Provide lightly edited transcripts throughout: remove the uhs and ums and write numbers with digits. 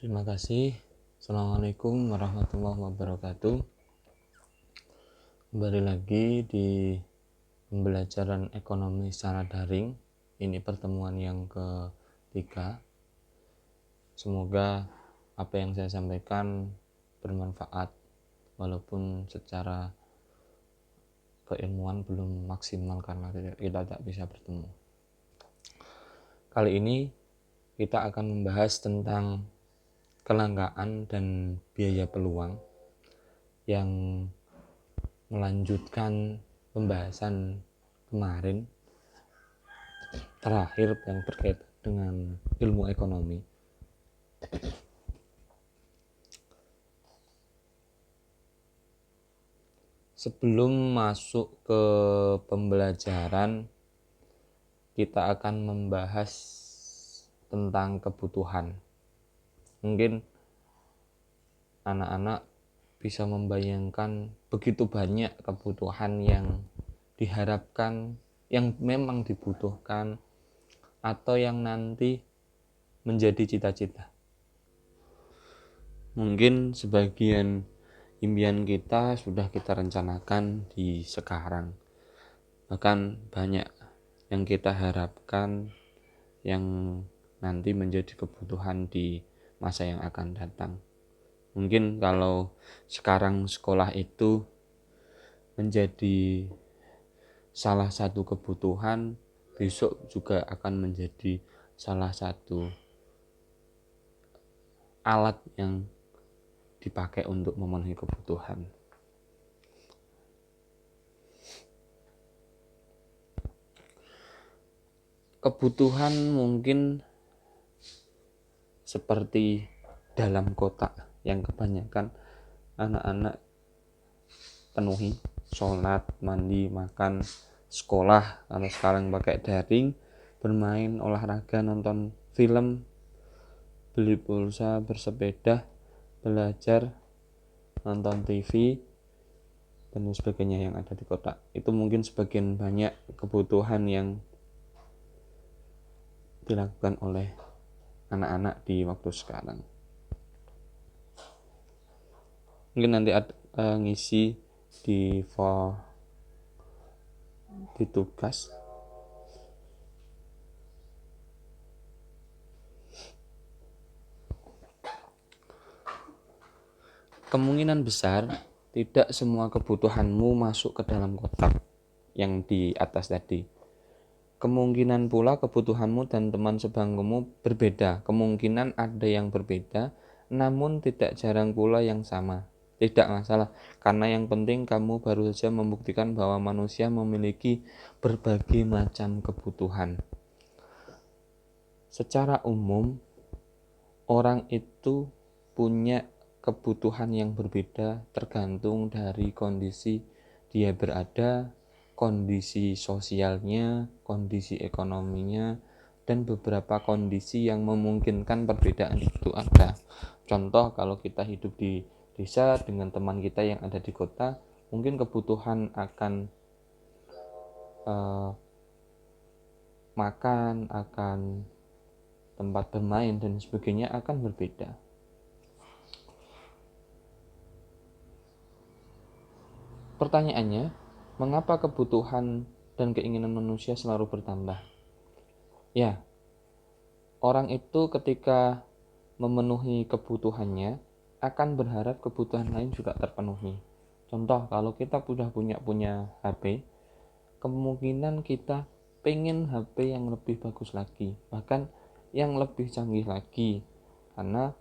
Terima kasih. Assalamualaikum warahmatullahi wabarakatuh. Kembali lagi di pembelajaran ekonomi secara daring. Ini pertemuan yang ketiga. Semoga apa yang saya sampaikan bermanfaat, walaupun secara keilmuan belum maksimal karena kita tak bisa bertemu. Kali ini kita akan membahas tentang kelangkaan dan biaya peluang yang melanjutkan pembahasan kemarin terakhir yang terkait dengan ilmu ekonomi. Sebelum masuk ke pembelajaran, kita akan membahas tentang kebutuhan. Mungkin anak-anak bisa membayangkan begitu banyak kebutuhan yang diharapkan, yang memang dibutuhkan, atau yang nanti menjadi cita-cita. Mungkin sebagian impian kita sudah kita rencanakan di sekarang. Bahkan banyak yang kita harapkan yang nanti menjadi kebutuhan di masa yang akan datang. Mungkin kalau sekarang sekolah itu menjadi salah satu kebutuhan, besok juga akan menjadi salah satu alat yang dipakai untuk memenuhi kebutuhan. Kebutuhan mungkin seperti dalam kota yang kebanyakan anak-anak penuhi: sholat, mandi, makan, sekolah, kalau sekarang pakai daring, bermain, olahraga, nonton film, beli pulsa, bersepeda, belajar, nonton TV, dan sebagainya yang ada di kota. Itu mungkin sebagian banyak kebutuhan yang dilakukan oleh anak-anak di waktu sekarang. Mungkin nanti ngisi di tugas. Kemungkinan besar tidak semua kebutuhanmu masuk ke dalam kotak yang di atas tadi. Kemungkinan pula kebutuhanmu dan teman sebangkumu berbeda. Kemungkinan ada yang berbeda, namun tidak jarang pula yang sama. Tidak masalah, karena yang penting kamu baru saja membuktikan bahwa manusia memiliki berbagai macam kebutuhan. Secara umum, orang itu punya kebutuhan yang berbeda tergantung dari kondisi dia berada, kondisi sosialnya, kondisi ekonominya, dan beberapa kondisi yang memungkinkan perbedaan itu ada. Contoh, kalau kita hidup di desa dengan teman kita yang ada di kota, mungkin kebutuhan akan makan, akan tempat bermain dan sebagainya akan berbeda. Pertanyaannya, mengapa kebutuhan dan keinginan manusia selalu bertambah? Ya, orang itu ketika memenuhi kebutuhannya akan berharap kebutuhan lain juga terpenuhi. Contoh, kalau kita sudah punya HP, kemungkinan kita pengen HP yang lebih bagus lagi, bahkan yang lebih canggih lagi, karena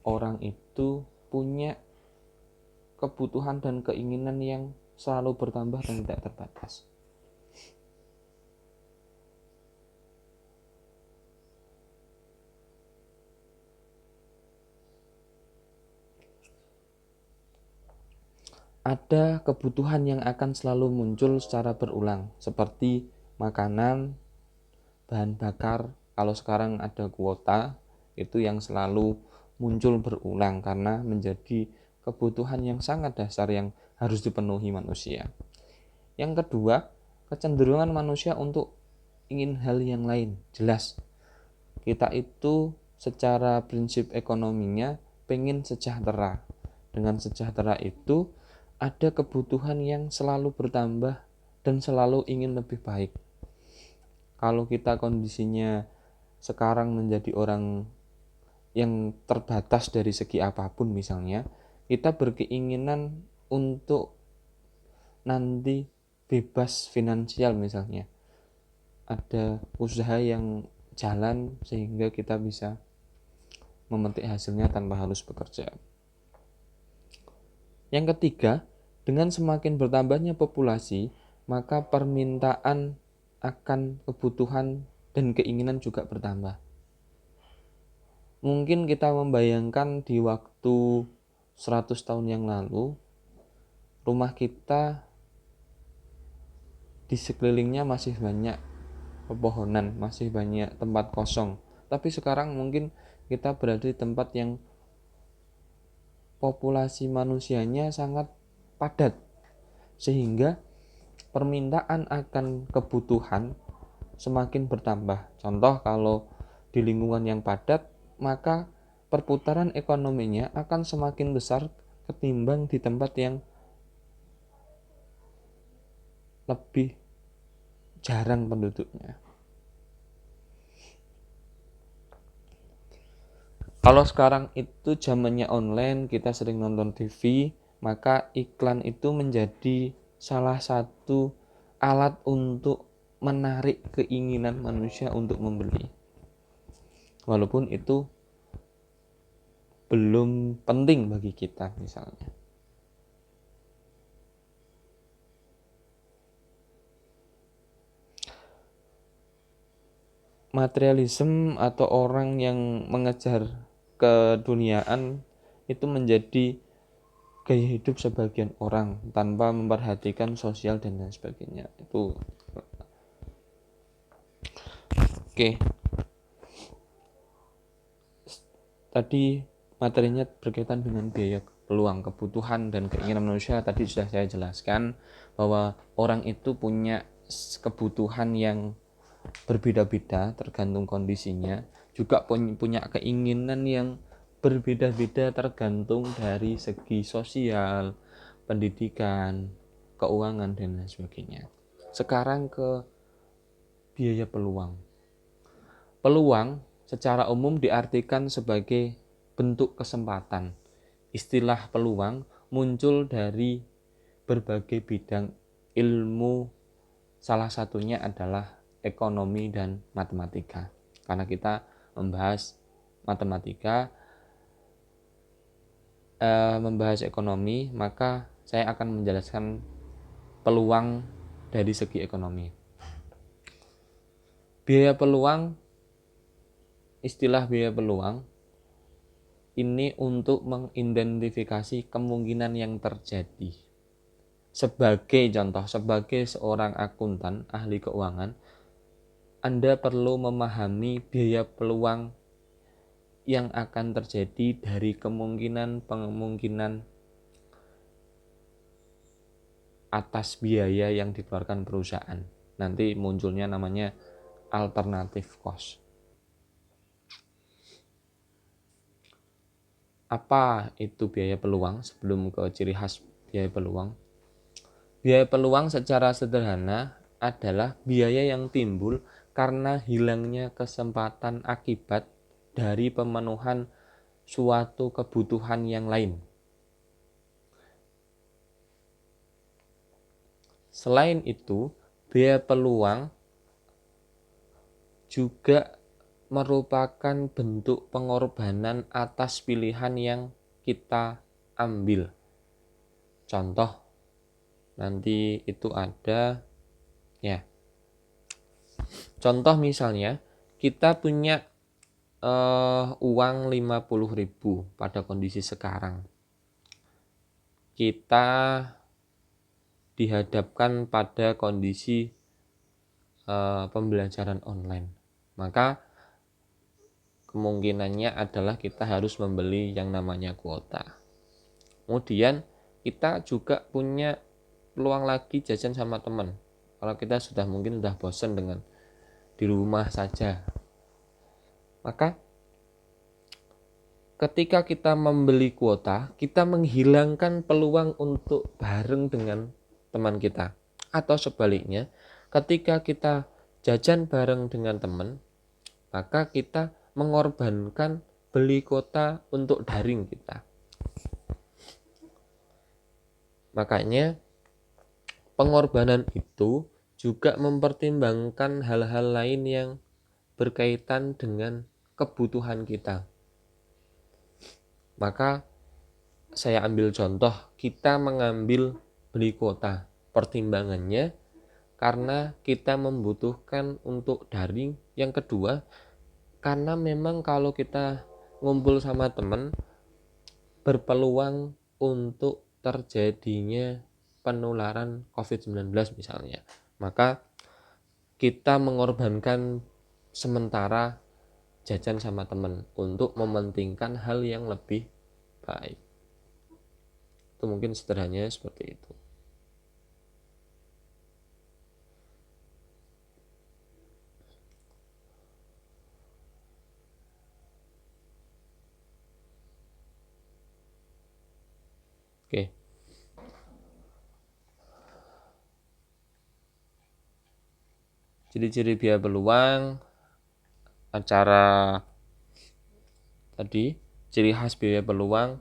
orang itu punya kebutuhan dan keinginan yang selalu bertambah dan tidak terbatas. Ada kebutuhan yang akan selalu muncul secara berulang, seperti makanan, bahan bakar. Kalau sekarang ada kuota, itu yang selalu muncul berulang karena menjadi kebutuhan yang sangat dasar yang harus dipenuhi manusia. Yang kedua, kecenderungan manusia untuk ingin hal yang lain. Jelas, kita itu secara prinsip ekonominya pengen sejahtera. Dengan sejahtera itu ada kebutuhan yang selalu bertambah dan selalu ingin lebih baik. Kalau kita kondisinya sekarang menjadi orang yang terbatas dari segi apapun misalnya, kita berkeinginan untuk nanti bebas finansial misalnya. Ada usaha yang jalan sehingga kita bisa memetik hasilnya tanpa harus bekerja. Yang ketiga, dengan semakin bertambahnya populasi, maka permintaan akan kebutuhan dan keinginan juga bertambah. Mungkin kita membayangkan di waktu 100 tahun yang lalu, rumah kita di sekelilingnya masih banyak pepohonan, masih banyak tempat kosong. Tapi sekarang mungkin kita berada di tempat yang populasi manusianya sangat padat, sehingga permintaan akan kebutuhan semakin bertambah. Contoh, kalau di lingkungan yang padat, maka perputaran ekonominya akan semakin besar ketimbang di tempat yang lebih jarang penduduknya. Kalau sekarang itu zamannya online, kita sering nonton TV, maka iklan itu menjadi salah satu alat untuk menarik keinginan manusia untuk membeli. Walaupun itu belum penting bagi kita misalnya. Materialisme atau orang yang mengejar keduniaan itu menjadi gaya hidup sebagian orang tanpa memperhatikan sosial dan lain sebagainya. Itu oke. Tadi materinya berkaitan dengan biaya, peluang, kebutuhan dan keinginan manusia. Tadi sudah saya jelaskan bahwa orang itu punya kebutuhan yang berbeda-beda tergantung kondisinya, juga punya keinginan yang berbeda-beda tergantung dari segi sosial, pendidikan, keuangan dan lain sebagainya. Sekarang ke biaya peluang. Peluang secara umum diartikan sebagai bentuk kesempatan. Istilah peluang muncul dari berbagai bidang ilmu, salah satunya adalah ekonomi dan matematika. Karena kita membahas matematika, membahas ekonomi, maka saya akan menjelaskan peluang dari segi ekonomi. Biaya peluang, istilah biaya peluang ini untuk mengidentifikasi kemungkinan yang terjadi. Sebagai contoh, sebagai seorang akuntan, ahli keuangan, Anda perlu memahami biaya peluang yang akan terjadi dari kemungkinan atas biaya yang dikeluarkan perusahaan. Nanti munculnya namanya alternative cost. Apa itu biaya peluang? Sebelum ke ciri khas biaya peluang. Biaya peluang secara sederhana adalah biaya yang timbul karena hilangnya kesempatan akibat dari pemenuhan suatu kebutuhan yang lain. Selain itu, biaya peluang juga merupakan bentuk pengorbanan atas pilihan yang kita ambil. Contoh, nanti itu ada ya. Contoh misalnya, kita punya uang 50.000 pada kondisi sekarang. Kita dihadapkan pada kondisi pembelajaran online. Maka kemungkinannya adalah kita harus membeli yang namanya kuota. Kemudian kita juga punya peluang lagi jajan sama teman. Kalau kita mungkin sudah bosan dengan di rumah saja, maka ketika kita membeli kuota, kita menghilangkan peluang untuk bareng dengan teman kita. Atau sebaliknya, ketika kita jajan bareng dengan teman, maka kita mengorbankan beli kuota untuk daring kita. Makanya pengorbanan itu juga mempertimbangkan hal-hal lain yang berkaitan dengan kebutuhan kita. Maka saya ambil contoh, kita mengambil beli kuota. Pertimbangannya karena kita membutuhkan untuk daring. Yang kedua, karena memang kalau kita ngumpul sama teman berpeluang untuk terjadinya penularan COVID-19 misalnya. Maka kita mengorbankan sementara jajan sama teman untuk mementingkan hal yang lebih baik. Itu mungkin sederhananya seperti itu. Oke. Ciri-ciri biaya peluang acara tadi, ciri khas biaya peluang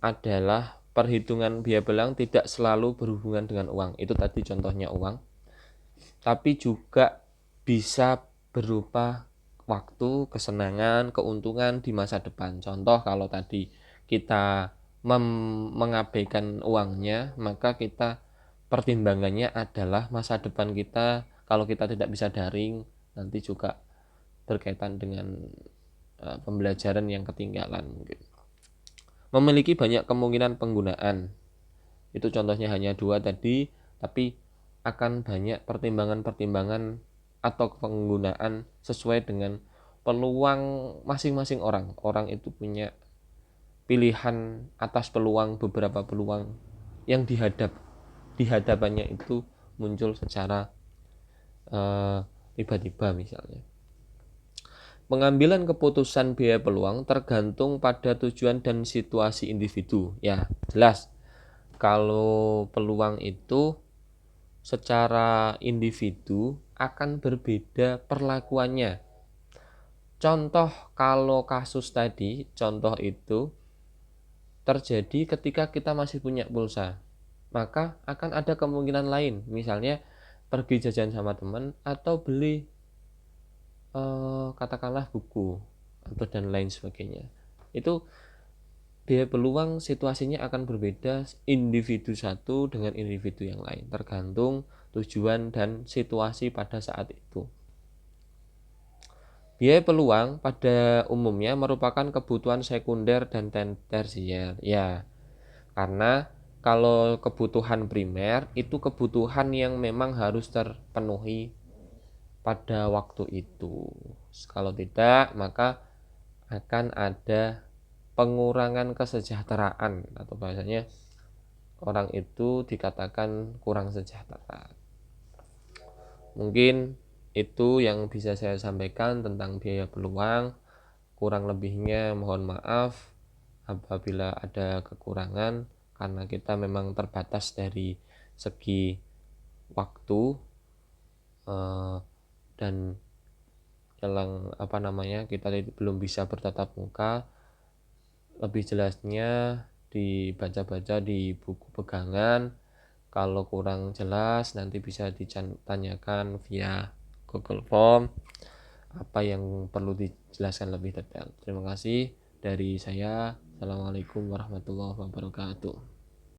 adalah perhitungan biaya peluang tidak selalu berhubungan dengan uang. Itu tadi contohnya uang. Tapi juga bisa berupa waktu, kesenangan, keuntungan di masa depan. Contoh kalau tadi kita mengabaikan uangnya, maka kita pertimbangannya adalah masa depan kita. Kalau kita tidak bisa daring, nanti juga berkaitan dengan pembelajaran yang ketinggalan. Memiliki banyak kemungkinan penggunaan. Itu contohnya hanya 2 tadi, tapi akan banyak pertimbangan-pertimbangan atau penggunaan sesuai dengan peluang masing-masing orang. Orang itu punya pilihan atas peluang, beberapa peluang yang di hadapannya itu muncul secara tiba-tiba misalnya. Pengambilan keputusan biaya peluang tergantung pada tujuan dan situasi individu. Ya, jelas. Kalau peluang itu secara individu akan berbeda perlakuannya. Contoh kalau kasus tadi, contoh itu terjadi ketika kita masih punya pulsa. Maka akan ada kemungkinan lain, misalnya pergi jajan sama teman atau beli katakanlah buku atau dan lain sebagainya. Itu biaya peluang situasinya akan berbeda individu satu dengan individu yang lain, tergantung tujuan dan situasi pada saat itu. Biaya peluang pada umumnya merupakan kebutuhan sekunder dan tersier. Ya, karena kalau kebutuhan primer itu kebutuhan yang memang harus terpenuhi pada waktu itu. Kalau tidak, maka akan ada pengurangan kesejahteraan atau bahasanya orang itu dikatakan kurang sejahtera. Mungkin itu yang bisa saya sampaikan tentang biaya peluang. Kurang lebihnya mohon maaf apabila ada kekurangan karena kita memang terbatas dari segi waktu dan dalam kita belum bisa bertatap muka. Lebih jelasnya dibaca-baca di buku pegangan. Kalau kurang jelas nanti bisa ditanyakan via Google Form apa yang perlu dijelaskan lebih detail. Terima kasih dari saya. Assalamualaikum warahmatullahi wabarakatuh.